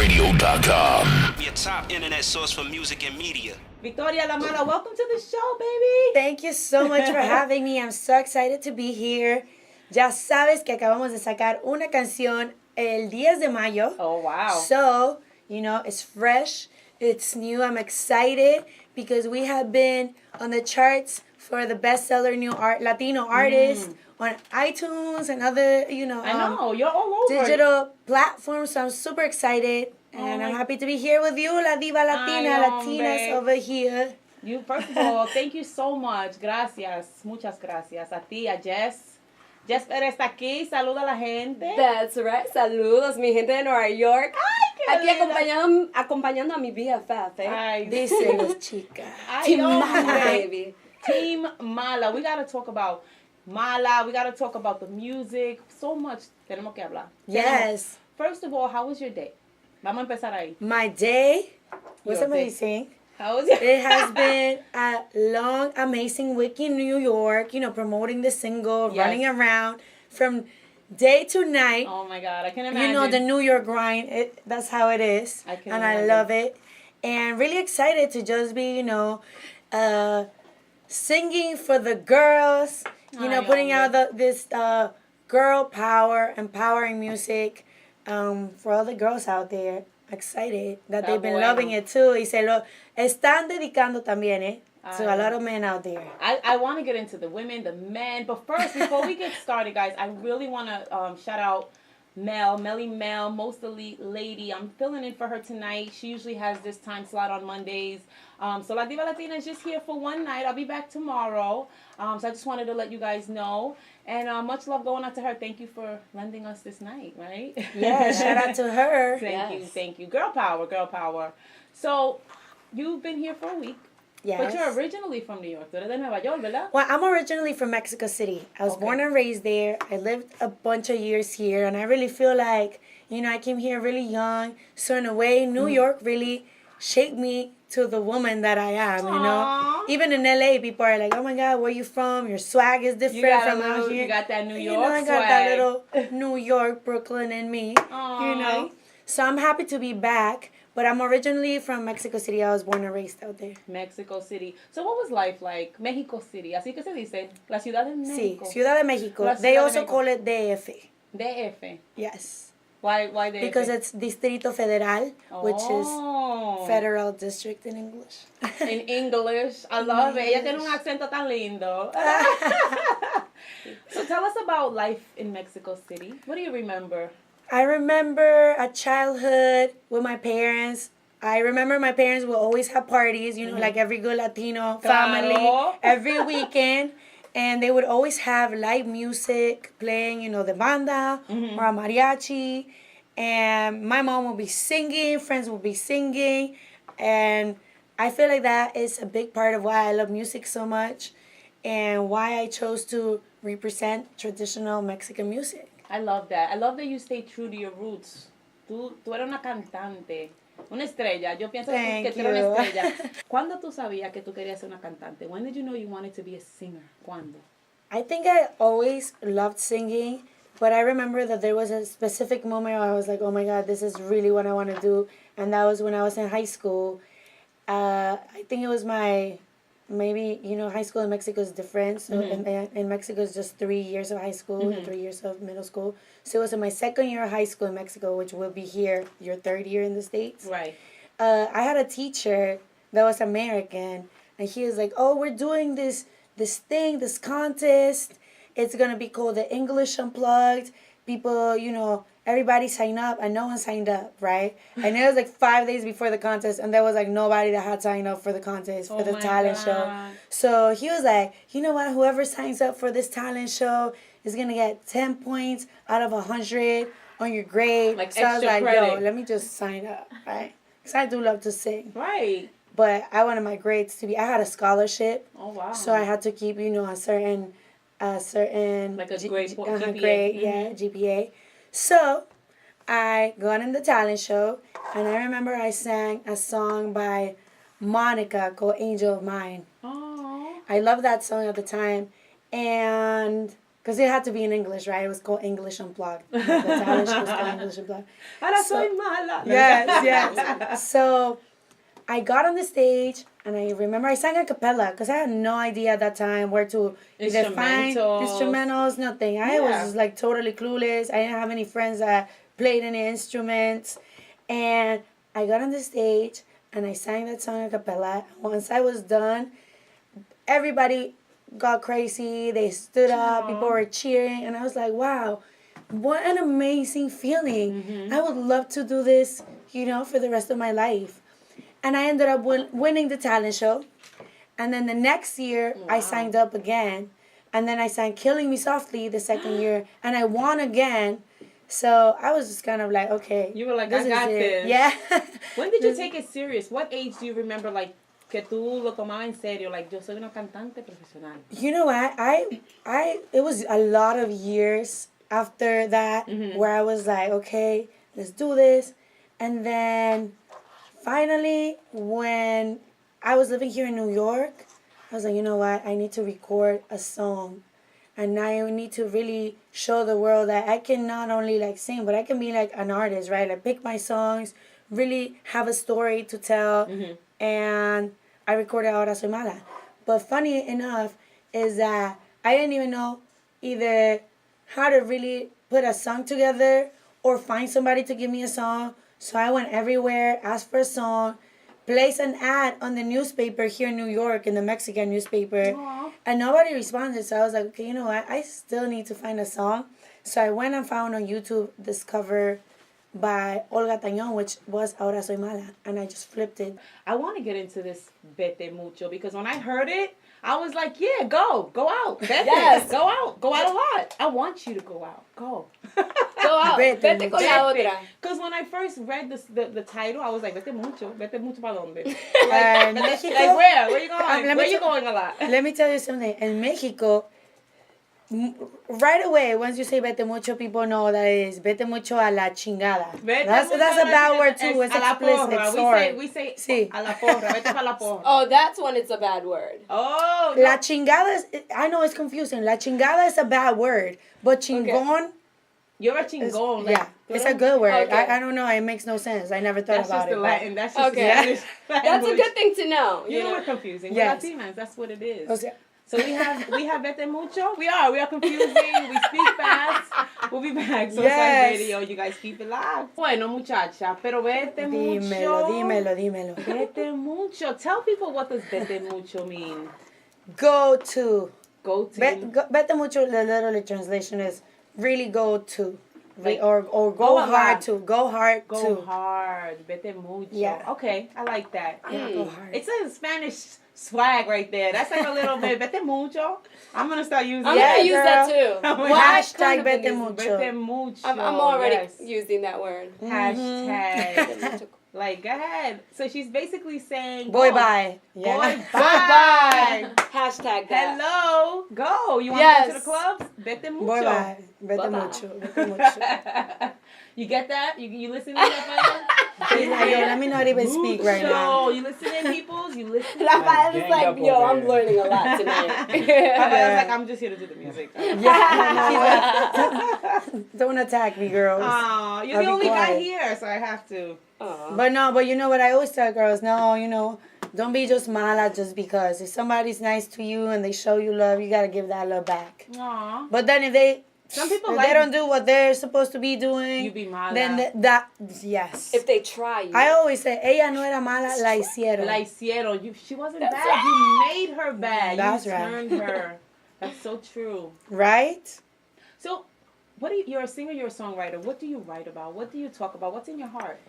DivaLatinaRadio.com. Your top internet source for music and media. Victoria La Mala, welcome to the show, baby. Thank you so much for having me. I'm so excited to be here. Ya sabes que acabamos de sacar una canción el 10 de mayo. Oh, wow. So, you know, it's fresh, it's new. I'm excited because we have been on the charts for the bestseller new Latino artist on iTunes and other, you know, I know, you're all over. digital platforms. So I'm super excited. And I'm happy to be here with you, La Diva Latina, Ay, Latinas hombre. over here. You, first of all, thank you so much. Gracias, muchas gracias. A ti, a Jess. Jess Perez está aquí, saluda a la gente. That's right. Saludos, mi gente de Nueva York. Ay, qué Aquí linda. acompañando a mi BFF, ¿eh? Ay, Dicen las chicas. ay, Team hombre. Mala, baby. Team Mala. We got to talk about Mala. We got to talk about the music. So much tenemos que hablar. Yes. First of all, how was your day? Vamos a empezar ahí. My day was Your day. amazing. How was your It has been a long, amazing week in New York, you know, promoting the single, Yes. running around from day to night. Oh my God, I can imagine. You know, the New York grind, that's how it is. I can and imagine. I love it. And really excited to just be, you know, singing for the girls, you know, Ay, putting out hombre. this girl power, empowering music for all the girls out there. Excited that Está they've been bueno. loving it too. Y se lo están dedicando también, eh? So Ay, a lot of men out there. I want to get into the women, the men, but first, before we get started, guys, I really want to shout out Melly Mel, most elite lady. I'm filling in for her tonight. She usually has this time slot on Mondays. So La Diva Latina is just here for one night. I'll be back tomorrow. So I just wanted to let you guys know. And much love going out to her. Thank you for lending us this night, right? Yeah, shout out to her. Thank you. Girl power, girl power. So you've been here for a week. Yes. But you're originally from New York. Tú eres de Nueva York, ¿verdad? Well, I'm originally from Mexico City. I was Okay. born and raised there. I lived a bunch of years here, and I really feel like, you know, I came here really young. So in a way, New York really shaped me to the woman that I am, you know? Aw. Even in LA, people are like, oh my God, where you from? Your swag is different from out here. You got that New You York know, I got that swag. little New York, Brooklyn in me, Aw. you know? So I'm happy to be back. But I'm originally from Mexico City. I was born and raised out there. Mexico City. So what was life like? Mexico City. Así que se dice. La ciudad de Sí, México. Ciudad de Mexico. La They Ciudad de also México. call it DF. DF. Yes. Why DF? Because it's Distrito Federal, which is Oh. Federal District in English. In English. I love it. Ella tiene un acento tan lindo. So tell us about life in Mexico City. What do you remember? I remember a childhood with my parents. I remember my parents will always have parties, you know, like every good Latino family, Claro. every weekend. And they would always have live music playing, you know, the banda or a mariachi. And my mom would be singing, friends would be singing. And I feel like that is a big part of why I love music so much and why I chose to represent traditional Mexican music. I love that. I love that you stay true to your roots. Tú eres una cantante, una estrella. Yo pienso que Thank tú eres una you. estrella. ¿Cuándo tú sabías que tú querías ser una cantante? When did you know you wanted to be a singer? ¿Cuándo? I think I always loved singing, but I remember that there was a specific moment where I was like, oh my God, this is really what I want to do. And that was when I was in high school. I think it was maybe, you know, high school in Mexico is different. So in Mexico it's just 3 years of high school and 3 years of middle school. So it was in my second year of high school in Mexico, which will be here, your third year in the States. Right. I had a teacher that was American, and he was like, oh, we're doing this contest. It's going to be called the English Unplugged. People, you know, everybody signed up, and no one signed up, right? And it was like 5 days before the contest, and there was like nobody that had signed up for the contest, for the my talent show. God. So he was like, you know what, whoever signs up for this talent show is going to get 10 points out of 100 on your grade. Like so I was extra like, credit. yo, let me just sign up, right? Because I do love to sing. Right. But I wanted my grades to be, I had a scholarship. Oh, wow. So I had to keep, you know, a certain Like a grade point, GPA. grade, yeah, GPA. So I got in the talent show, and I remember I sang a song by Monica called Angel of Mine. Oh. I loved that song at the time. And because it had to be in English, right? It was called English Unplugged. The talent show was called English Unplugged. Ahora So- soy mala. Yes, yes. So I got on the stage, and I remember I sang a cappella because I had no idea at that time where to either find instrumentals, nothing. I was just like totally clueless. I didn't have any friends that played any instruments. And I got on the stage, and I sang that song a cappella. Once I was done, everybody got crazy. They stood up. People were cheering. And I was like, wow, what an amazing feeling. I would love to do this, for the rest of my life. And I ended up winning the talent show. And then the next year, I signed up again. And then I sang Killing Me Softly the second year. And I won again. So I was just kind of like, okay. You were like, I got this. Yeah. When did you take it serious? What age do you remember, like, que tú lo tomabas en serio? Like, yo soy una cantante profesional. You know what? It was a lot of years after that where I was like, okay, let's do this. And then finally, when I was living here in New York, I was like, you know what? I need to record a song. And I need to really show the world that I can not only like sing, but I can be like an artist, right? I pick my songs, really have a story to tell. And I recorded Ahora Soy Mala. But funny enough is that I didn't even know either how to really put a song together or find somebody to give me a song. So I went everywhere, asked for a song, placed an ad on the newspaper here in New York, in the Mexican newspaper, and nobody responded. So I was like, okay, you know what? I still need to find a song. So I went and found on YouTube this cover by Olga Tañón, which was Ahora Soy Mala, and I just flipped it. I want to get into this Vete Mucho because when I heard it, I was like, yeah, go out. Vete, Yes. go out a lot. I want you to go out. Go. Go out. Vete, Vete con la otra. Because when I first read the title, I was like, Vete mucho para dónde? Mexico, Like where? Where you going? let me Where you tell- going a lot? Let me tell you something. In Mexico, right away, once you say vete mucho, people know that it is vete mucho a la chingada. That's a bad word too. It's a la explicit. porra. Sorry. We say Sí. a la porra. Vete pa la porra. Oh, that's when it's a bad word. Oh. La chingada is, I know it's confusing. La chingada is a bad word, but chingon, You're a is, chingon. Like, yeah, it's a good word. Okay. I don't know. It makes no sense. I never thought That's about just it. the but- Latin. That's just Okay. the Spanish That's a language. good thing to know. You know we're confusing. Yes. We're Latinas. That's what it is. O sea, So we have Vete Mucho. We are confusing. We speak fast. We'll be back. So Yes. Radio. You guys keep it live. Bueno, muchacha, pero Vete dímelo, Mucho. dímelo. Vete Mucho. Tell people what does Vete Mucho mean. Go to. Go to. Vete mucho, the literal translation is really go to. Like, or go go a hard lot. to. Go hard Go to. hard. Vete Mucho. Yeah. Okay, I like that. Yeah, go hard. It's a Spanish swag right there. That's like a little bit. Vete Mucho. I'm going to start using I'm that. gonna use that girl. too. Well, Hashtag kind of vete mucho. Vete Mucho. I'm already yes. using that word. Hashtag. Like, go ahead. So she's basically saying, Boy, go. bye. Boy, Yeah. bye. Hashtag that. Hello. Go. You want Yes. to go to the clubs? Vete Mucho. Boy, bye. Vete Bye-bye. mucho. Vete mucho. You get that? You listening to that, She's like, yo, let me not even speak right now. You listening, peoples? You listening? Rafael is Gang like, up yo, over I'm here. learning a lot tonight. Rafael's like, I'm just here to do the music. Don't attack me, girls. Aw, you're I'll the be only guy quiet. here, so I have to. Aw. But you know what I always tell girls? No, don't be just mala just because. If somebody's nice to you and they show you love, you gotta give that love back. Aw. But then if Some people they like don't do what they're supposed to be doing, you be mala. then yes. If they try you. I always say, ella no era mala, la hicieron. La hicieron. She wasn't bad. You made her bad. That's you right. turned her. That's so true. Right? So, you're a singer, you're a songwriter. What do you write about? What do you talk about? What's in your heart?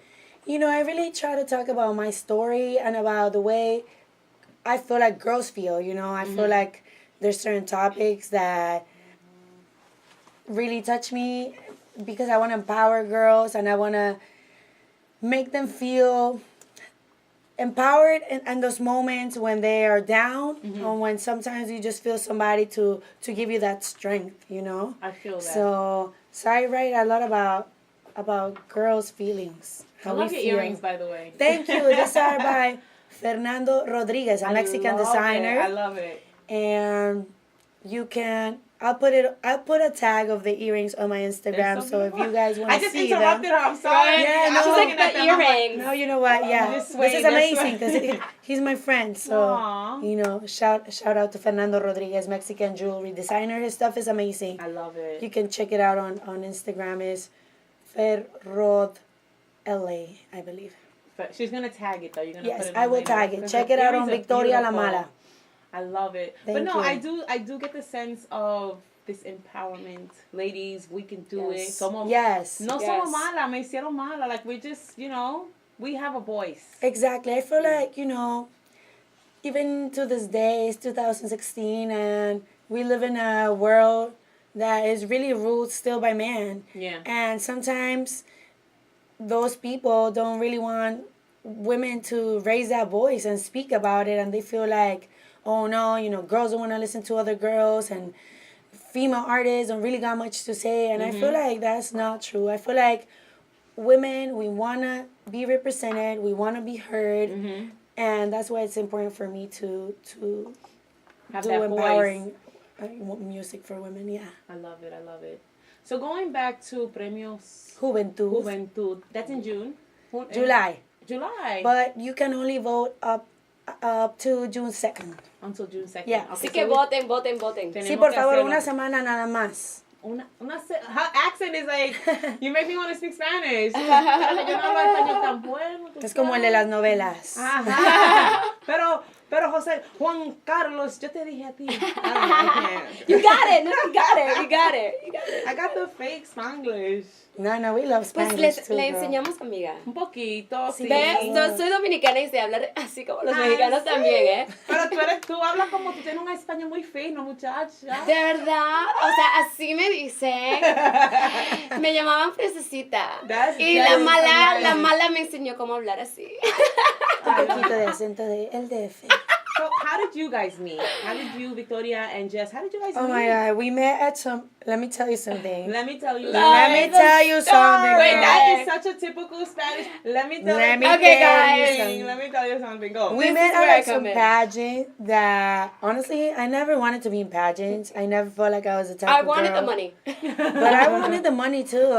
I really try to talk about my story and about the way I feel like girls feel, I feel like there's certain topics that really touch me because I want to empower girls and I want to make them feel empowered in those moments when they are down or when sometimes you just feel somebody to give you that strength, I feel that. So I write a lot about girls' feelings. I love your earrings, by the way. Thank you. These are by Fernando Rodriguez, a Mexican designer. I love it. And I'll put a tag of the earrings on my Instagram. So if you guys want I to just see them. interrupted her. I'm sorry. Yeah, I no. was She's looking like, at the them. I'm like, earrings. No, you know what? Yeah, This way, is this amazing way. because he's my friend. So Aw. you know, shout out to Fernando Rodriguez, Mexican jewelry designer. His stuff is amazing. I love it. You can check it out on Instagram. Is Ferrod LA, I believe. But she's gonna tag it though. You're gonna put Yes, it I on will later. tag it. Because Check the it out on earrings are Victoria La beautiful. Mala. I love it. Thank But no, you. I do get the sense of this empowerment. Ladies, we can do it. Yes. Somos, Yes. No Yes. somos mala, me hicieron mala. Like we're just, we have a voice. Exactly. I feel like, even to this day, it's 2016, and we live in a world that is really ruled still by man. Yeah. And sometimes those people don't really want women to raise that voice and speak about it, and they feel like, oh no, girls don't want to listen to other girls, and female artists don't really got much to say. And I feel like that's not true. I feel like women, we want to be represented, we want to be heard, and that's why it's important for me to Have do that empowering voice. music for women. Yeah. I love it. I love it. So going back to Premios Juventud. Juventud, that's in June. July. July. But you can only vote up to June 2nd. Until June 2nd. Yeah. Así que voten, voten, voten. Tenemos Sí, por que favor, hacerlo. una semana nada más. Her accent is like, you make me want to speak Spanish. Yo no hablo español tan bueno. tú Es como el de sabes. las novelas. Ajá. Pero José, Juan Carlos, yo te dije a ti. You got it. No, you got it. You got it. You got it. I got the fake Spanglish. No, we love Pues Spanish too, le girl. enseñamos, amiga. Un poquito, sí. ¿Ves? No, soy dominicana y sé hablar así como los Ah, mexicanos sí. también, ¿eh? Pero tú hablas como tú tienes un español muy fino, muchacha. De verdad, o sea, así me dicen. Me llamaban fresecita. That's Y very la nice. mala me enseñó cómo hablar así. Un poquito de acento de LDF. So how did you guys meet? How did you, Victoria and Jess, how did you guys Oh meet? my God, we met at some. Let me tell you something. Let me tell you. Let me tell you something. Wait, girl. that is such a typical Spanish. Let me tell Let you me something. Okay, tell you guys. something. Let me tell you something. Go. We This met is where at I like some come in. pageant that honestly I never wanted to be in pageants. I never felt like I was the type I of wanted girl. the money. But I wanted the money too.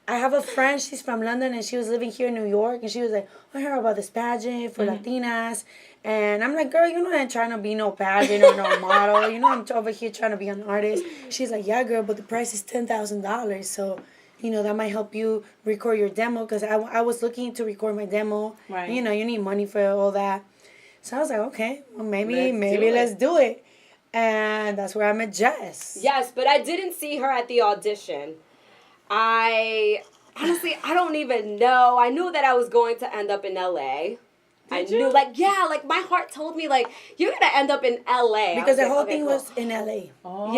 I have a friend, she's from London and she was living here in New York, and she was like, I heard about this pageant for Latinas. And I'm like, girl, I ain't trying to be no pageant or no model. I'm over here trying to be an artist. She's like, yeah, girl, but the price is $10,000. So, that might help you record your demo, because I was looking to record my demo. Right. You need money for all that. So I was like, okay, well, maybe Let's let's do it. And that's where I met Jess. Yes, but I didn't see her at the audition. I don't even know. I knew that I was going to end up in LA. I knew, my heart told me, you're going to end up in LA. Because the I was whole like, thing okay, was in LA. Oh.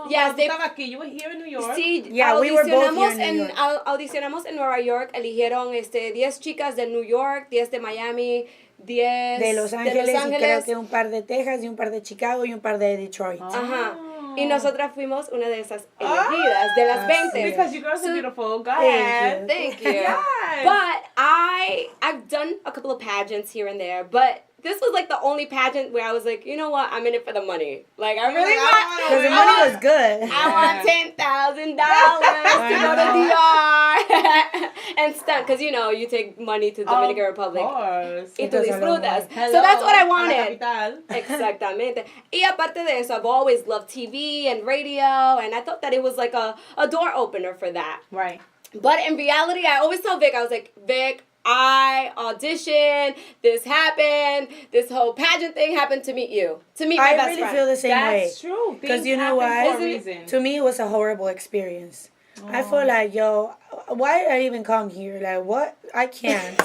Yes, They estaba aquí. You were here in New York. Sí, Yeah, we were both here in New York. Audicionamos en Nueva York. Eligieron 10 chicas de New York, 10 de Miami, 10 De Los Ángeles, y creo que un par de Texas, y un par de Chicago, y un par de Detroit. Ajá. Y nosotras fuimos una de esas elegidas, de las 20. Because you girls are beautiful. Go Thank ahead. you. Thank you. Yes. But I've done a couple of pageants here and there, but this was the only pageant where I was like, you know what, I'm in it for the money. I really want. Because the money was good. I want $10,000 to go to DR and stunt, because you take money to Dominican Republic. Of course. Y tú disfrutas. Hello, So that's what I a la wanted. capital. Exactamente. Y aparte de eso, I've always loved TV and radio, and I thought that it was a door opener for that. Right. But in reality, I always tell Vic, I was like, Vic, I auditioned, this happened, this whole pageant thing happened to meet you. To meet my I best really friend. feel the same way. That's true. Because Things you know happen what? for a reason. To me, it was a horrible experience. I feel like, why did I even come here? What? I can't.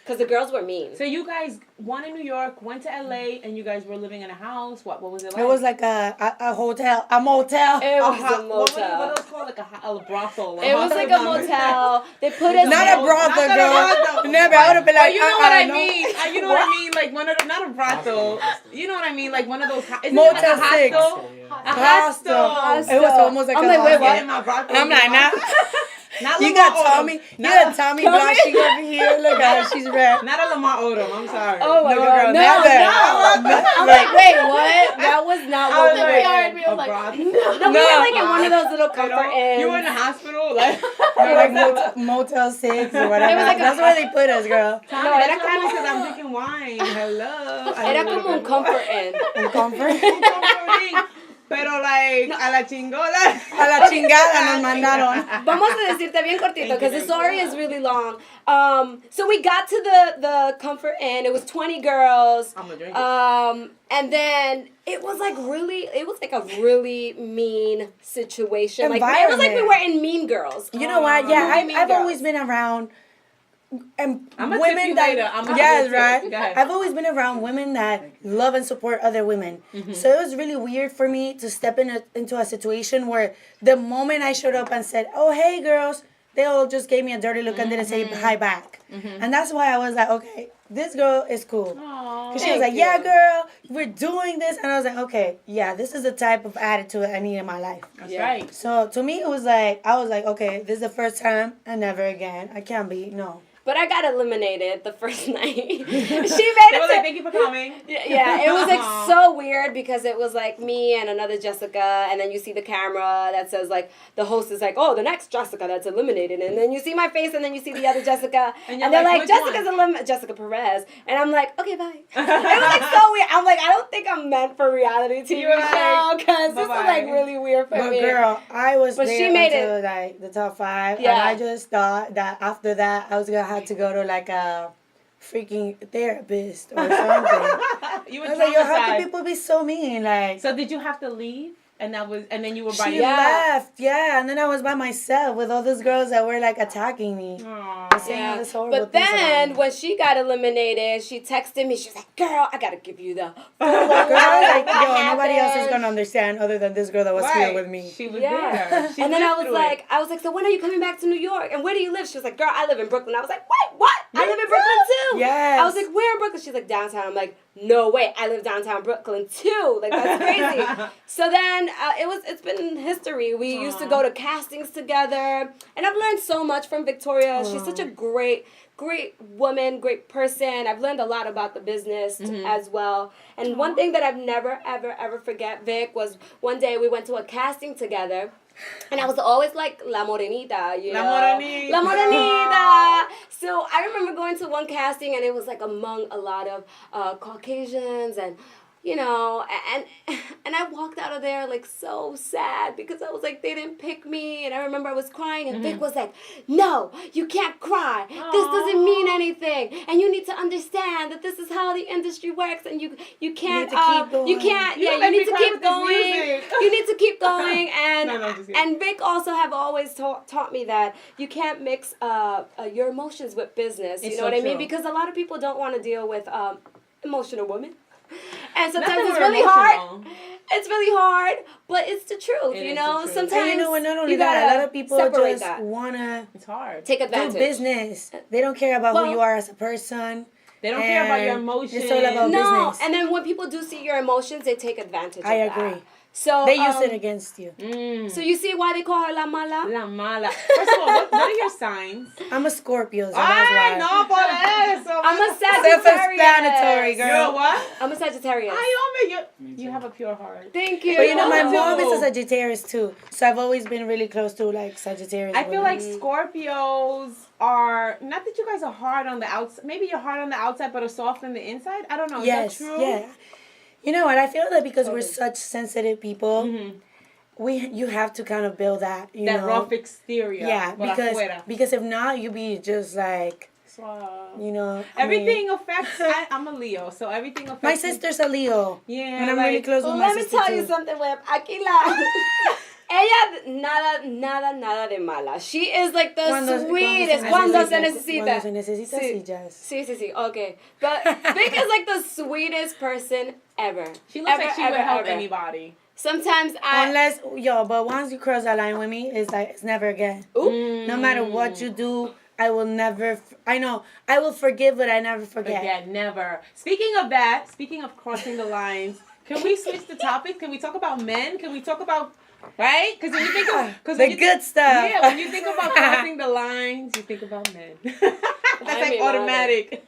Because the girls were mean. So you guys, one in New York, went to LA, and you guys were living in a house. What was it like? It was like a hotel, a motel. It was a What motel. was it called? A brothel. It was like a motel. They put us Not a brothel, Not a girl. brothel. Never. I would have been like, You know what I no. mean? You know what I mean? Like one of not a brothel. You know what I mean? Like one of those. Isn't it Motel like a 6. hostel? A hostel. It was almost like I'm a like, wait, hostel. what? In my brothel. I'm like, nah. Not You Lamar got Odom. Tommy. You got Tommy blushing over here. Look at her. She's red. Not a Lamar Odom. I'm sorry. Oh my No, God. girl, No, never. I'm like, wait, what? That was not I what was we were like, in. a broth. No, we were like in one of those little You know, comfort inns. you were in the hospital, like. Like Motel 6 or whatever. It was like That's where they put us, girl. Tommy, No, that's era what happens como- because I'm drinking wine. Hello. Era como un comfort inn. In comfort. Pero like, a la chingola. A la chingada nos mandaron. Vamos a decirte bien cortito because the story is really long. So we got to the comfort inn. It was 20 girls. I'm gonna drink it. And then it was like a really mean situation. Like it was like we were in Mean Girls. You know what? Yeah, Mean I've Girls. always been around and I'm gonna tip women you that later. I'm gonna yes, tip you. right. Go ahead. I've always been around women that love and support other women. So it was really weird for me to step into a situation where the moment I showed up and said, "Oh, hey, girls," they all just gave me a dirty look and didn't say hi back. And that's why I was like, okay, this girl is cool. Because she was like, yeah, girl, we're doing this. And I was like, okay, yeah, this is the type of attitude I need in my life. That's right. So to me, it was like, I was like, okay, this is the first time and never again. I can't be, no. But I got eliminated the first night. She made They it were to like, thank you for coming. Yeah, it was like so weird because it was like me and another Jessica, and then you see the camera that says like the host is like, oh, the next Jessica that's eliminated, and then you see my face, and then you see the other Jessica, And and you're they're like, like, which Jessica's eliminated, Jessica Perez, and I'm like, okay, bye. It was like so weird. I'm like, I don't think I'm meant for reality TV You're like, show because this is bye-bye. like really weird for But me. girl, I was But there she made until it. like the top 5. Yeah. And I just thought that after that, I was going to have to go to like a freaking therapist or something. You were I was like, yo, how traumatized. can people be so mean? Like, So did you have to leave? And then you were by she yourself. left, yeah, and then I was by myself with all those girls that were like attacking me. Aw. Saying all Yeah. this horrible But things about then me. when she got eliminated, she texted me. She was like, "Girl, I gotta give you the." Girl, I was like, yo, What nobody else is happened? gonna understand other than this girl that was here with me. She was Yeah. there. She And then I lived was through it. like, so when are you coming back to New York? And where do you live? She was like, girl, I live in Brooklyn. I was like, wait, what? I live in Brooklyn too. Yes. I was like, where in Brooklyn? She's like, downtown. I'm like, no way, I live downtown Brooklyn too. Like that's crazy. So then it's been history. We used to go to castings together, and I've learned so much from Victoria. She's such a great woman, great person. I've learned a lot about the business as well. And one thing that I've never, ever, ever forget, Vic, was one day we went to a casting together. And I was always like La Morenita, you know. Morenita. La Morenita. So I remember going to one casting, and it was like among a lot of Caucasians, and you know, and I walked out of there like so sad because I was like, they didn't pick me, and I remember I was crying, and Vic was like, no, you can't cry. This doesn't mean anything, and you need to understand that this is how the industry works, and you can't to keep going. you can't You yeah let you me need to cry keep with this going. music. You need to keep going, and No, just kidding. and Vic also have always taught me that you can't mix your emotions with business. You It's know so what I mean? true. Because a lot of people don't want to deal with emotional women. And sometimes Not that it's we're really hard. emotional. It's really hard, but it's the truth, It you is know? the truth. Sometimes And you know what? Not only you that, a gotta lot of people separate just that. wanna It's hard. Take do advantage. business. They don't care about Well, who you are as a person. They don't care about your And emotions. it's all about No, business. and then when people do see your emotions, they take advantage I of that. agree. So They use it against you. So you see why they call her La Mala? La mala. First of all, what are your signs? I'm a Scorpio, so Ay, that's why. no, por eso. I'm a Sagittarius. Self-explanatory, girl. You're a what? I'm a Sagittarius. Ay, hombre, you have a pure heart. Thank you. But you know, my Oh. mom is a Sagittarius too, so I've always been really close to like Sagittarius. I feel women. like Scorpios are, not that you guys are hard on the outside, maybe you're hard on the outside but are soft on the inside. I don't know. yes, Is that true? yeah. You know what? I feel that because we're such sensitive people, you have to kind of build that. You That know? rough exterior. Yeah, por because afuera. if not, you be just like, Suave. you know. I Everything mean, affects. I'm a Leo, so everything affects. my me. sister's a Leo. Yeah, and I'm really like- close with Well, my let me sister tell too. you something, Web. Aquí la... Ella nada de mala. She is like the sweetest. Cuando se necesita. Cuando se necesita, Sí. sí, just. Sí. Okay. But Vic is like the sweetest person ever. She looks Ever, like she ever, would help ever. anybody. Sometimes I... Unless, but once you cross that line with me, it's like, it's never again. No matter what you do, I will never, I will forgive, but I never forget. Again, never. Speaking of crossing the lines, can we switch the topic? Can we talk about men? Can we talk about Right? Because when you think of the good stuff. Yeah, when you think about crossing the lines, you think about men. That's like automatic.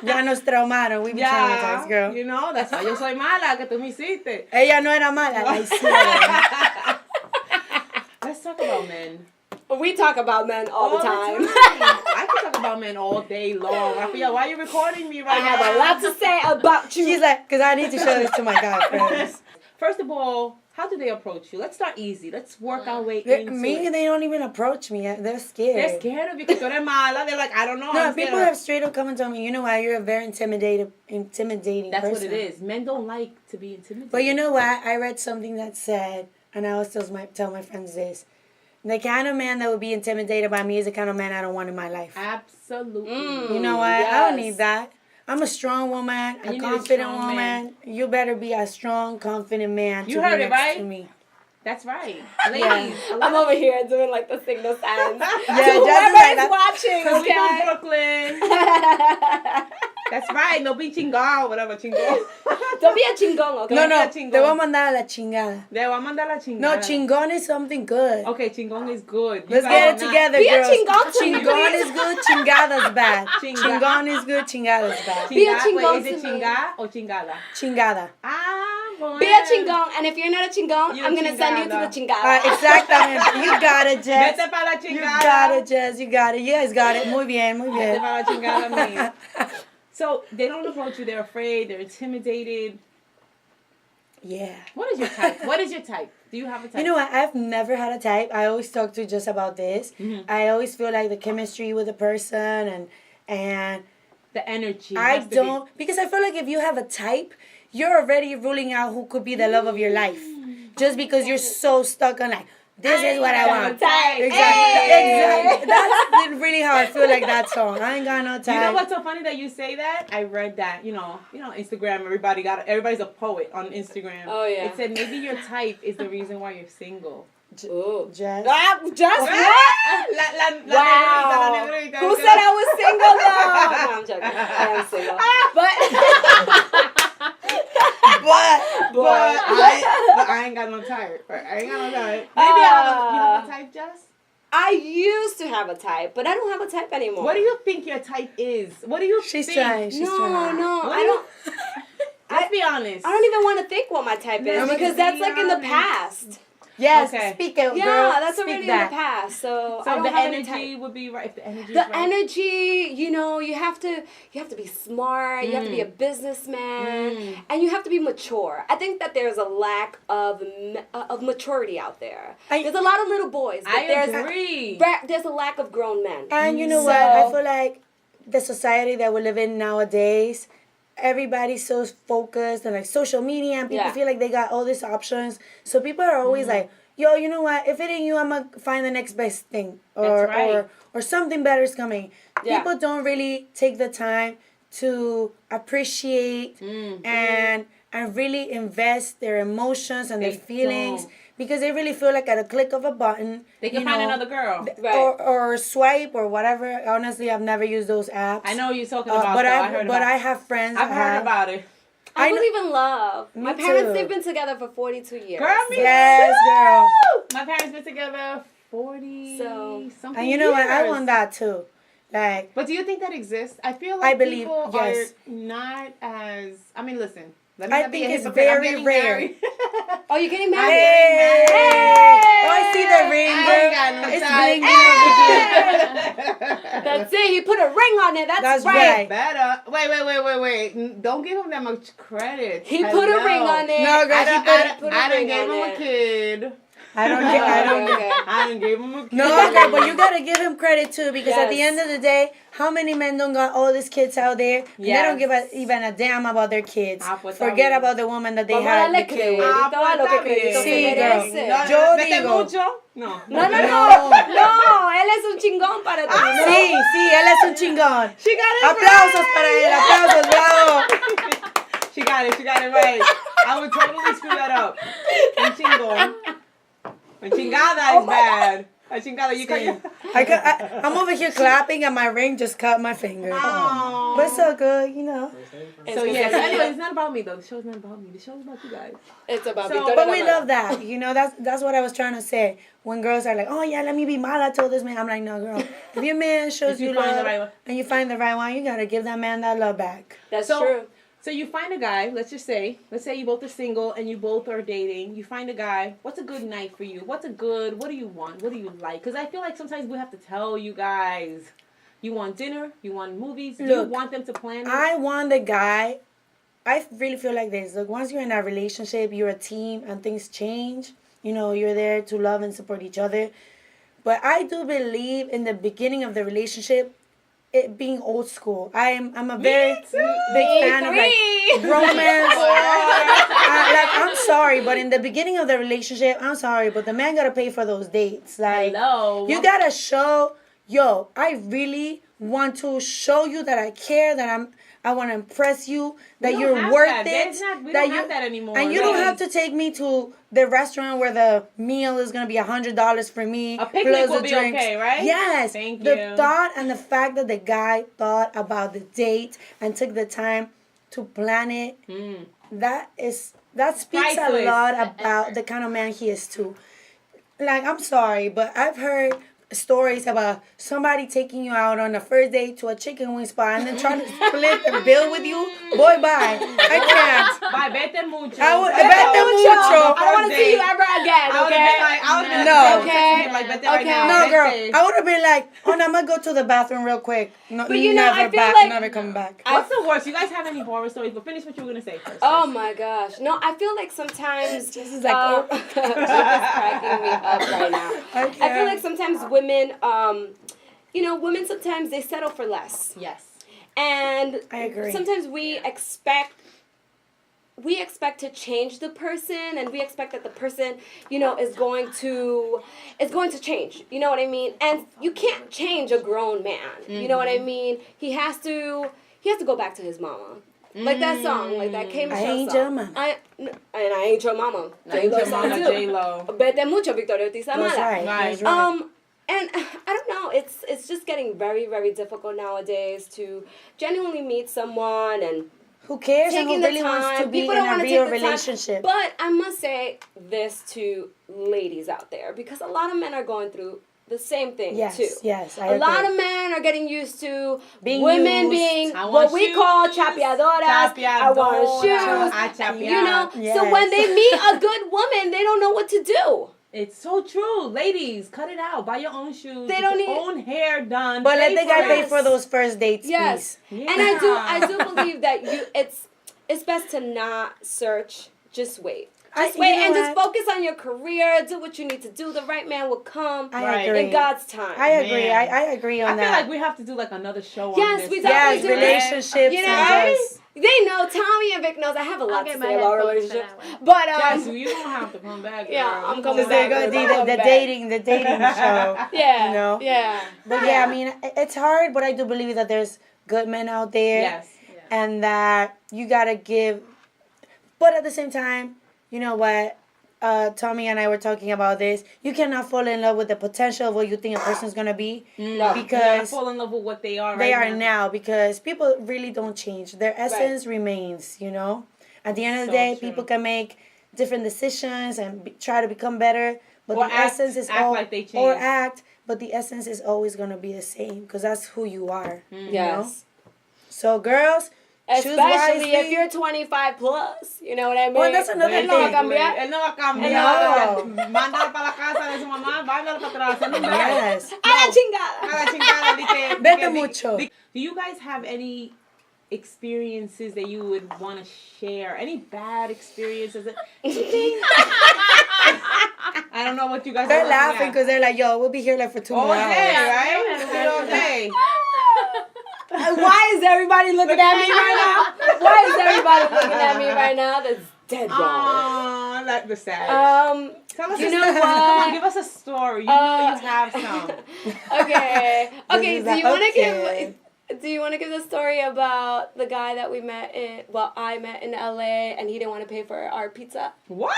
Ya nos traumaron. We be traumatized, girl. You know, that's why yo soy mala, que tú me hiciste. Ella no era mala, la hicieron. Let's talk about men. We talk about men all the time. I can talk about men all day long. I feel, why are you recording me right I now? have a lot to say about you. She's like, because I need to show this to my guy friends. First of all, how do they approach you? Let's start easy. Let's work our way into Me, it. they don't even approach me. They're scared. They're scared of you because you're mala. They're like, I don't know. No, I'm people scared of- have straight up come and tell me, you know why, you're a very intimidating That's person. what it is. Men don't like to be intimidated. But you know what? I read something that said, and I always tell my friends this, the kind of man that would be intimidated by me is the kind of man I don't want in my life. Absolutely. You know what? yes. I don't need that. I'm a strong woman, And a you need a confident strong woman. man. You better be a strong, confident man You to heard be it, next right? to me. That's right. Ladies, I'm over here doing like the signal signs. Yeah, to just whoever like is watching, because we from okay? Brooklyn. That's right. No be chingao, whatever chingón. Don't be a chingón, okay? No, a te chingón. voy a mandar a la chingada. Le voy a mandar la chingada. No, chingón is something good. Okay, chingón is good. You Let's guys get are it not- together, Be a girls. chingón to me, Chingón please. is good, chingada's bad. Chinga- Chingón is good, chingada's bad. Be a Chinga- chingón wait, is it to me. chinga or chingada? Chingada. Ah, bueno. Be a chingón, and if you're not a chingón, You're I'm gonna send you to the chingada. chingada. Exactamente. You got it, Jess. Vete para la You chingada. got it, Jess. You got it. You guys got it. Muy bien, muy Vete bien. para la chingada mía. So they don't approach you. They're afraid. They're intimidated. Yeah. What is your type? What is your type? Do you have a type? You know what? I've never had a type. I always talk to just about this. Mm-hmm. I always feel like the chemistry with the person and the energy. I has to be- don't, because I feel like if you have a type, you're already ruling out who could be the love of your life. Just because you're so stuck on like, this is what I want. Type. Exactly. Hey. Exactly. That's really how I feel like that song. I ain't got no type. You know what's so funny that you say that? I read that, you know, Instagram, everybody's a poet on Instagram. Oh, yeah. It said maybe your type is the reason why you're single. Ooh. Just Just what? Wow. La negrita. Who said I was single though? No, I'm joking. I am single. But I ain't got no type. I ain't got no type. Maybe you have a type, Jess? I used to have a type, but I don't have a type anymore. What do you think your type is? What do you she's think? trying. She's trying. No, What I do you- don't. Let's be honest. I don't even want to think what my type is Let's because be that's like in the honest. past. Yes, Okay. speak it, Yeah, girl. that's Speak already that. in the past. So I So don't the have any energy type. would be right. If the energy is The right. energy, you know, you have to be smart, you have to be a businessman, and you have to be mature. I think that there's a lack of maturity out there. There's a lot of little boys, but I there's agree. there's a lack of grown men. And you know what? I feel like the society that we live in nowadays, everybody's so focused on like social media and people Yeah. feel like they got all these options. So people are always like, yo, you know what? If it ain't you, I'm gonna find the next best thing. Or That's right. or something better is coming. Yeah. People don't really take the time to appreciate and really invest their emotions and their They feelings don't. because they really feel like at a click of a button They can you find know, another girl. Right. or swipe or whatever. Honestly, I've never used those apps. I know you're talking about but that. I have friends. I've that heard have. about it. I I kn- believe in love. Me My parents, too. they've been together for 42 years. Girl, me Yes, girl. My parents been together 40 So- something And you know what? I years. want that too. Like, But do you think that exists? I feel like I believe- people yes. are not as. I mean, listen. Let me I not be think a it's hypocrite. I'm very getting rare. married. Oh, you're getting I'm married? getting married. oh, I see the ring, I girl. ain't got no It's time. blinking. That's it. He put a ring on it. That's That's right. right. Better. Wait. Don't give him that much credit. He put a ring on it. No, girl, I she done, put I it. done, put a I done ring gave on him a it. kid. I don't get. I don't get. Okay. I done gave him a kid. No, girl, but you gotta give him credit too because at the Yes. end of the day, how many men don't got all these kids out there? And they don't Yes. give even a damn about their kids. Ah, pues, Forget está bien. about the woman that they Vamos a had. darle The kid. crédito Ah, a pues, lo que está bien. crédito se Sí, girl. merece. No, Yo ¿vete digo. mucho? No. No, él es un chingón para ti. Ah, ¿no? Sí, sí, él es un chingón. She got it Aplausos right. para él, aplausos, bravo. She got it right. I would totally screw that up. Un chingón. Un chingada is bad. A chingada, you cut your... I'm over here clapping and my ring just cut my finger. Oh. But it's so good, you know. So yeah, so anyway, it's not about me though. The show's not about me. The show's about you guys. It's about So- Victoria But we Latina. love that. You know, that's what I was trying to say. When girls are like, oh yeah, let me be mala to this man. I'm like, no, girl. If your man shows If you you find the love right one. and you find the right one, you gotta give that man that love back. That's So- true. So you find a guy, let's say you both are single and you both are dating. You find a guy, what's a good night for you? What do you want? What do you like? Because I feel like sometimes we have to tell you guys, you want dinner, you want movies, do you Look, want them to plan it? I want the guy. I really feel like this. Look, once you're in that relationship, you're a team and things change. You know, you're there to love and support each other. But I do believe in the beginning of the relationship, it being old school. I'm a very big fan of like romance. I'm sorry, but in the beginning of the relationship, I'm sorry, but the man gotta pay for those dates. Like, Hello. you gotta show, yo, I really want to show you that I care, that I want to impress you, that don't you're have worth that. it. We don't have that anymore. And you don't have ladies. to take me to the restaurant where the meal is gonna be $100 for me. A picnic plus will the be drinks. okay, right? Yes. Thank the you. thought and the fact that the guy thought about the date and took the time to plan it, that speaks a Priceless. lot about the kind of man he is too. Like, I'm sorry, but I've heard stories about somebody taking you out on a first date to a chicken wing spot and then trying to split the bill with you. Boy, bye. I can't. Bye, vete mucho. Vete mucho. I don't want to see you ever again, I would okay? have been like, No. okay. Like, vete right Okay. now. No, girl. Vete. I would have been like, oh, no, I'm going to go to the bathroom real quick. No, But you know, I feel like- never come back. What's the worst? You guys have any horror stories? But finish what you were gonna say first. Oh my gosh. No, I feel like sometimes This is like, Jake is cracking me up right now. I feel like sometimes women, women sometimes they settle for less. Yes. And I agree. sometimes we expect to change the person, and we expect that the person, is going to change. You know what I mean? And you can't change a grown man. You know what I mean? He has to go back to his mama. Like that song, like that K. I Michelle ain't song. your mama. I ain't your mama. J-Lo, J-Lo song too. J-Lo. Vete mucho, Victoria Ortiz. That's right. Right. That's right. And I don't know, it's just getting very, very difficult nowadays to genuinely meet someone and Who cares and taking who the really wants time. to be People in don't a wanna real take the time. relationship? But I must say this to ladies out there, because a lot of men are going through the same thing Yes, too. yes, I A lot agree. of men are getting used to Being women used. being I what want we shoes. call chapeadoras. I want shoes. I chapear. You know, Yes. so when they meet a good woman, they don't know what to do. It's so true. Ladies, cut it out. Buy your own shoes. They Get don't your need- own hair done. But let the guy for pay us. for those first dates, Yes, please. and I do believe that it's best to not search. Just wait. Just wait you know and just what? focus on your career. Do what you need to do. The right man will come I Right. agree. in God's time. I agree. Man. I agree on I feel that. like we have to do like another show on Yes, this. we yes, definitely do. relationships You know, and just They know. Tommy and Vic knows. I have a lot to get my say about headphones for relationships. that one. But Yes, you don't have to come back. Yeah, girl. I'm You coming go back. back. the dating show. yeah, You know? yeah. But yeah, I mean, it's hard, but I do believe that there's good men out there. Yes. And that you gotta give. But at the same time, you know what? Tommy and I were talking about this. You cannot fall in love with the potential of what you think a person's gonna be, No. You gotta because fall in love with what they are. they right are now. Because people really don't change. Their essence remains. You know. At the end of the So day, true. people can make different decisions and try to become better, but Or the act- essence is act like they changed. or act, but the essence is always gonna be the same because that's who you are. You know? Yes. So girls. Choose Especially if wisely. you're 25 plus. You know what I mean? Well, that's another Él no va a thing. cambiar. Él no va a cambiar. No. Mándalo para la casa de su mamá. Váyalo para atrás. Él no va. Yes. A la chingada. A la chingada, di que- Vete di- mucho. Do you guys have any experiences that you would want to share? Any bad experiences? I don't know what you guys They're are laughing because they're like, yo, we'll be here like for 2 all more day, hours. right? We'll be all day. Why is everybody looking at me right now? Why is everybody looking at me right now? That's dead wrong. Oh, like the sad. Tell us You a know story. what? Give us a story. You know you have some. Okay. Okay, is do you like, want to okay. Do you want to give the story about the guy that I met in LA and he didn't want to pay for our pizza? What?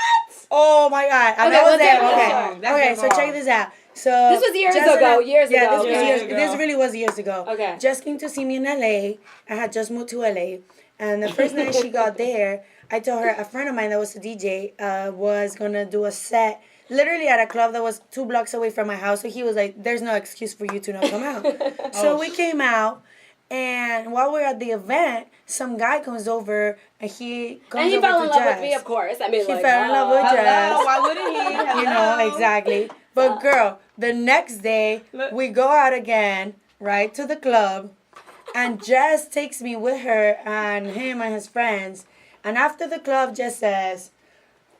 Oh my God. I Okay, was let's there. take it Okay. wrong. Okay, That's so wrong. check this out. So This was years ago. Yeah, ago. this really was years ago. Okay. Jess came to see me in LA. I had just moved to LA. And the first night she got there, I told her a friend of mine that was a DJ was going to do a set literally at a club that was 2 blocks away from my house. So he was like, there's no excuse for you to not come out. So we came out. And while we're at the event, some guy comes over and he comes over fell in to love Jess. with me, of course. I mean, He like, fell in love with Hello, Jess. why wouldn't he? You know, exactly. But girl, the next day, we go out again, right, to the club. And Jess takes me with her and him and his friends. And after the club, Jess says,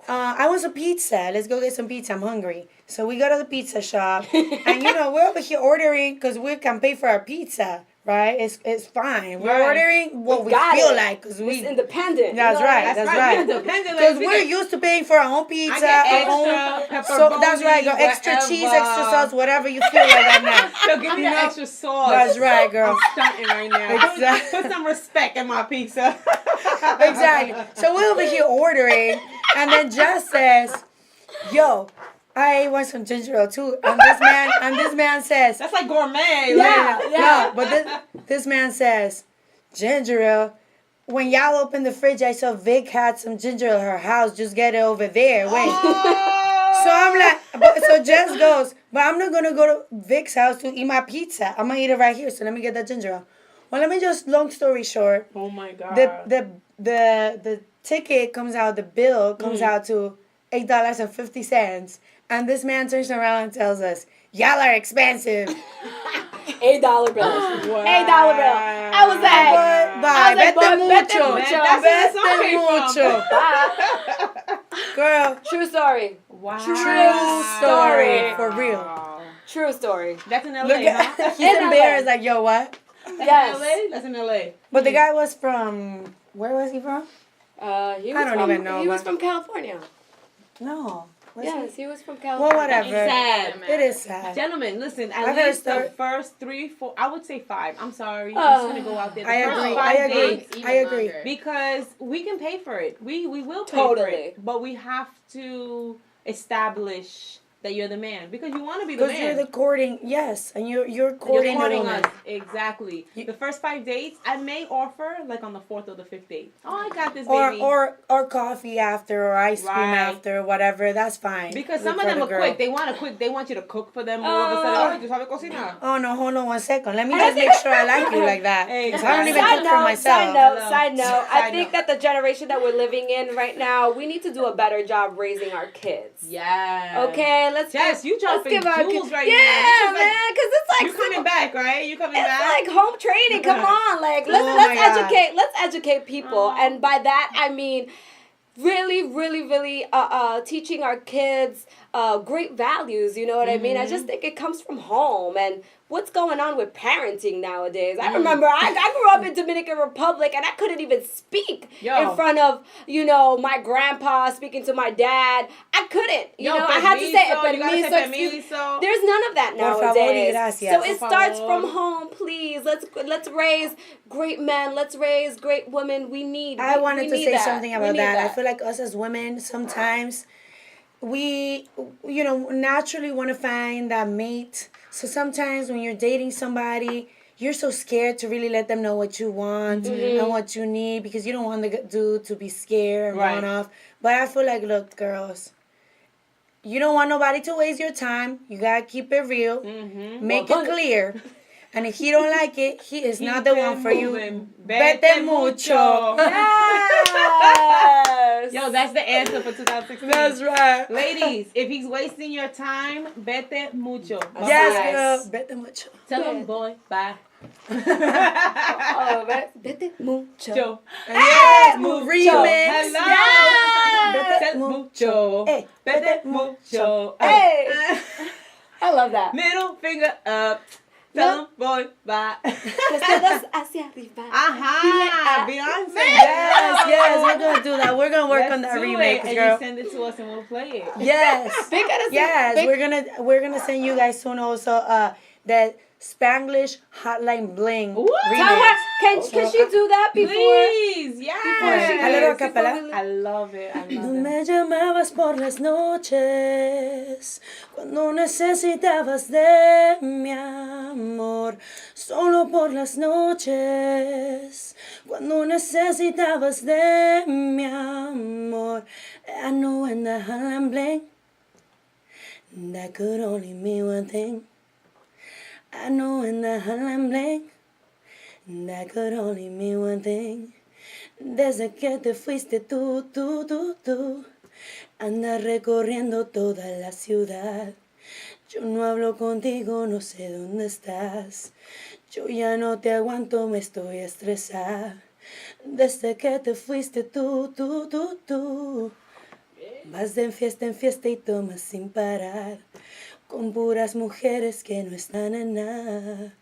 I want some pizza. Let's go get some pizza. I'm hungry. So we go to the pizza shop. And, you know, we're over here ordering because we can pay for our pizza. Right? It's fine. We're ordering what we feel like. Cause we, it's independent. That's right. That's right. Because we're used to paying for our own pizza. So that's right, girl. Extra cheese, extra sauce, whatever you feel like right now. So give me the extra sauce. That's right, girl. I'm stunting right now. Exactly. Put some respect in my pizza. Exactly. So we're over here ordering, and then Jess says, "Yo, I want some ginger ale too." And this man says, That's like gourmet. Yeah. "No," but this man says, "Ginger ale." When y'all opened the fridge, I saw Vic had some ginger ale at her house. Just get it over there. Wait. So I'm like, so Jess goes, but I'm not gonna go to Vic's house to eat my pizza. I'm gonna eat it right here. So let me get that ginger ale. Well, let me just, long story short, Oh my God. the ticket comes out, the bill comes out to $8.50, and this man turns around and tells us, "Y'all are expensive." $8 bills. Wow. $8 bill. I was like, Bye. like, Vete mucho. mucho. That's where the song Vete came from. mucho. Girl, True story. Wow. true story. For real. True story. That's in LA, Look huh? at, he's embarrassed, like, yo, what? Yes. LA? That's in LA. But the guy was from, where was he from? He was I don't from, even know, He was but- from California. No. Was Yes, he was from Well, California. whatever. Sad. It is sad. Gentlemen, listen, I've at heard least the story- first 3, 4, I would say 5. I'm sorry. I'm just going to go out there. The I first agree. 5 I agree. days, I agree. because we can pay for it. We will pay for Totally. it. But we have to establish that you're the man. Because you want to be the Because man. you're the courting, yes, and you're You're courting the courting woman. us. Exactly. The first 5 dates, I may offer like on the 4th or the 5th date. Oh, I got this, baby. Or coffee after, or ice cream Right. after, whatever. That's fine. Because For some of them the are girl. quick. They want to quick. They want you to cook for them. All of a sudden, oh, you sabe cocinar. Oh no, hold on 1 second. Let me just make sure I like you like that. Because I don't even Side cook note, for myself. Side note. I Side think note. that the generation that we're living in right now, we need to do a better job raising our kids. Yeah. Okay, let's Jess, you dropping give our jewels kids, right yeah, now. This is man, because it's like you coming back, right? You coming it's back? like home training. Come on, like let's Oh my God. educate. Let's educate people, and by that I mean really teaching our kids great values. You know what I mean? I just think it comes from home and. What's going on with parenting nowadays? I remember I grew up in Dominican Republic and I couldn't even speak in front of, my grandpa, speaking to my dad. I couldn't. I had to say permiso. There's none of that Por favor y nowadays. gracias. So it Por starts favor. from home, please. Let's raise great men. Let's raise great women. I wanted to need say that. something We about need that. I feel like us as women, sometimes we, naturally want to find that mate. So sometimes when you're dating somebody, you're so scared to really let them know what you want and what you need because you don't want the dude to be scared and run off. But I feel like, look, girls, you don't want nobody to waste your time. You got to keep it real. Make it clear. And if he don't like it, he is not the one for you. Vete mucho. Yes. Yo, that's the answer for 2016. That's right. Ladies, if he's wasting your time, vete mucho. Yes, Bye. girl. Vete mucho. Tell him, boy, bye. Vete mucho. Joe. Yes, mucho. remix. Hello. Yes. Vete mucho. Hey. Vete mucho. Hey. I love that. Middle finger up. Tell him, boy, bye. Los dedos hacia arriba. Aha, Beyonce. Yes, we're gonna do that. We're gonna work Let's on that do remix, it, and girl. you send it to us and we'll play it. Yes, Big yes. We're gonna send you guys soon also that Spanglish Hotline Bling What? remix. Tell her, can she do that before? Please, yes. A little acapella. I love it. I Tú love it. me llamabas por las noches cuando necesitabas de mi amor, solo por las noches cuando necesitabas de mi amor. I know when the hotline bling, that could only mean one thing. I know when the hotline bling, that could only mean one thing. Desde que te fuiste tú, andas recorriendo toda la ciudad. Yo no hablo contigo, no sé dónde estás. Yo ya no te aguanto, me estoy estresada. Desde que te fuiste tú. Vas de en fiesta y tomas sin parar, con puras mujeres que no están en nada.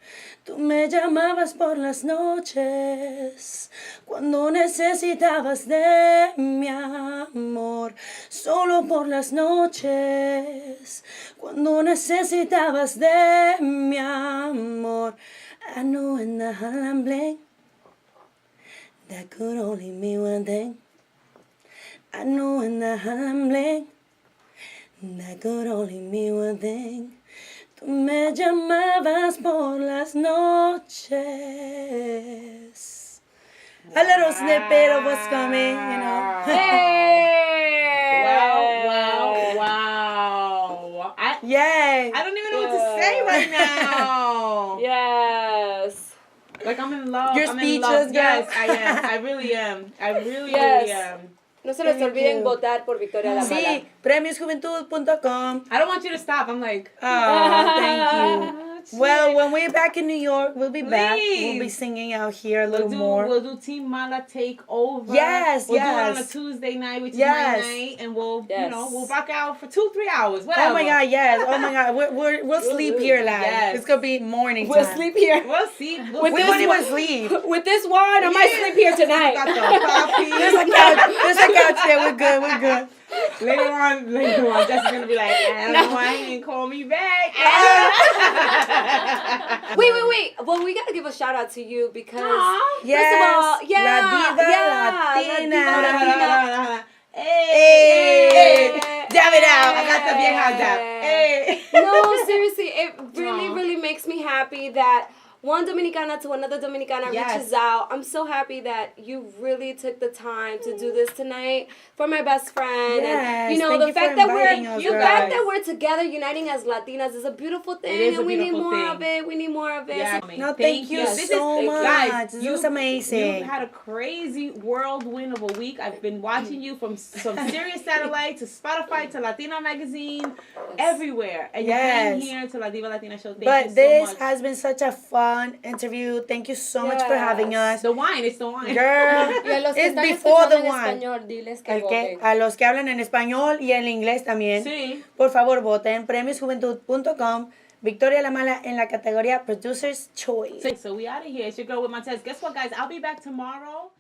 Tú me llamabas por las noches, cuando necesitabas de mi amor, solo por las noches, cuando necesitabas de mi amor. I know in the hotline bling, that could only mean one thing. I know in the hotline bling, that could only mean one thing. Tú me llamabas por las noches. A little snippet of what's coming, you know. Hey! Wow. Yay! I don't even know what to say right now. Yes. Like, I'm in love. You're I'm speechless, in love. girl. Yes, I am. I really am. I really Yes. am. No se les Thank olviden you. votar por Victoria La Mala. Sí, premiosjuventud.com. I don't want you to stop. I'm like, Oh, thank you. shit. Well, when we're back in New York, we'll be back. We'll be Please. singing out here a little more. We'll do Team Mala take over. Yes, We'll do it on a yes. Tuesday night, which Yes. is my night, and we'll Yes. we'll rock out for 2-3 hours. Whatever. Oh my God, yes. Oh my God, we'll sleep here, lad. Yes. It's gonna be morning We'll time. sleep here. We'll see. With We this won't even one- sleep. With this wine, I might sleep here We got tonight. the coffee. There's a couch. There's a couch there. We're good. We're good. Later on, Jessica's gonna be like, I don't know why he didn't call me back. Wait. Well, we gotta give a shout out to you because Yes. first of all, La Diva Latina. La Diva Latina. Hey. Dab it out. I got the vieja dab. Hey. No, seriously, it really, Aw. really makes me happy that one Dominicana to another Dominicana Yes. reaches out. I'm so happy that you really took the time to do this tonight for my best friend. Yes, And you know, thank the you fact for that inviting us, the girls. fact that we're together uniting as Latinas is a beautiful thing. It is a and we need beautiful more thing. of it. We need more of it. Yeah. So- No, thank you This so is, much. Guys, This was amazing. You've had a crazy whirlwind of a week. I've been watching you from Sirius Satellite to Spotify to Latina Magazine, everywhere. And you came Yes. here to La Diva Latina Show. Thank you But so this much. has been such a fun interview. Thank you so much for Yes. having us. The wine, it's the wine. Girl, Y a los que it's están before the escuchando en one. español, diles que El que, voten. a los que hablan en español y en inglés también. Sí. Por favor, voten premiosjuventud.com. Victoria La Mala en la categoría Producer's Choice. So we out of here. It's your girl with Montez. Guess what, guys? I'll be back tomorrow.